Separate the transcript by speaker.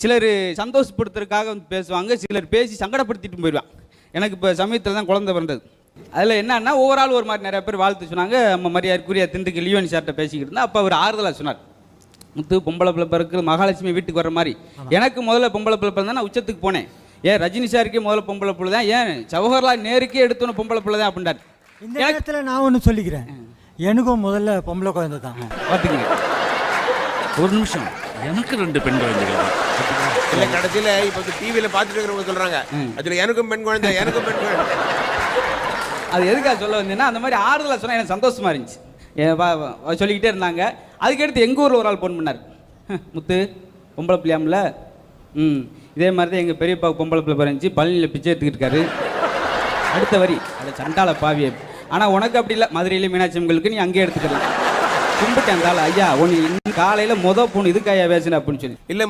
Speaker 1: சிலர் சந்தோஷப்படுத்துறதுக்காக வந்து பேசுவாங்க, சிலர் பேசி சங்கடப்படுத்திட்டு போயிடுவாங்க. எனக்கு இப்போ சமயத்தில் தான் குழந்தை பிறந்தது. அதில் என்னன்னா ஒவ்வொரு ஆள் ஒரு மாதிரி நிறைய பேர் வாழ்த்து சொன்னாங்க. நம்ம மரியாதைக்குரிய திண்டுக்கல் லியோனி சார்கிட்ட பேசிக்கிட்டு இருந்தால் அப்போ அவர் ஆறுதலாக சொன்னார், முத்து பொம்பளை பிள்ளை பிறகு மகாலட்சுமி வீட்டுக்கு வர மாதிரி எனக்கு முதல்ல பொம்பளை பிள்ளை பிறந்தா நான் உச்சத்துக்கு போனேன். ஏன் ரஜினி சாருக்கே முதல்ல பொம்பளை பிள்ளை தான், ஏன் ஜவஹர்லால் நேருக்கே எடுத்தோன்னு பொம்பளை பிள்ளை தான் அப்படின்றார்.
Speaker 2: இந்த நேரத்தில் நான் ஒன்று சொல்லிக்கிறேன், எனக்கும் முதல்ல பொம்பளை குழந்தை தான்.
Speaker 1: பார்த்துக்கங்க,
Speaker 3: ஒரு நிமிஷம், எனக்கு 2 பெண் குழந்தைகள் தான்.
Speaker 4: இல்லை கடைசியில் இப்போ டிவியில் பார்த்துட்டு இருக்கிறவங்க சொல்கிறாங்க, அதில் எனக்கும் பெண் குழந்தை, எனக்கும் பெண் குழந்தை.
Speaker 1: அது எதுக்காக சொல்ல வந்தீங்கன்னா அந்த மாதிரி ஆறுதலாக சொன்னால் எனக்கு சந்தோஷமா இருந்துச்சு. சொல்லிக்கிட்டே இருந்தாங்க. அதுக்கடுத்து எங்கள் ஊரில் ஒரு ஆள் ஃபோன் பண்ணார், முத்து பொம்பளை பிள்ளையாமில்ல, இதே மாதிரி தான் எங்கள் பெரியப்பா பொம்பளை பிள்ளை பிறந்துச்சு, பழனியில் பிச்சை எடுத்துக்கிட்டு இருக்காரு. அடுத்த வரி அதை சண்டால பாவிய, ஆனால் உனக்கு அப்படி இல்லை, மதுரையிலே மீனாட்சி அம்மங்களுக்கு நீ அங்கேயே எடுத்துக்கலாம். கும்பிட்டேன் தாள், ஐயா உன்னை இன்னும் காலையில் பொண்ணு இதுக்காயா பேசுன அப்படின்னு சொல்லி.
Speaker 4: இல்லை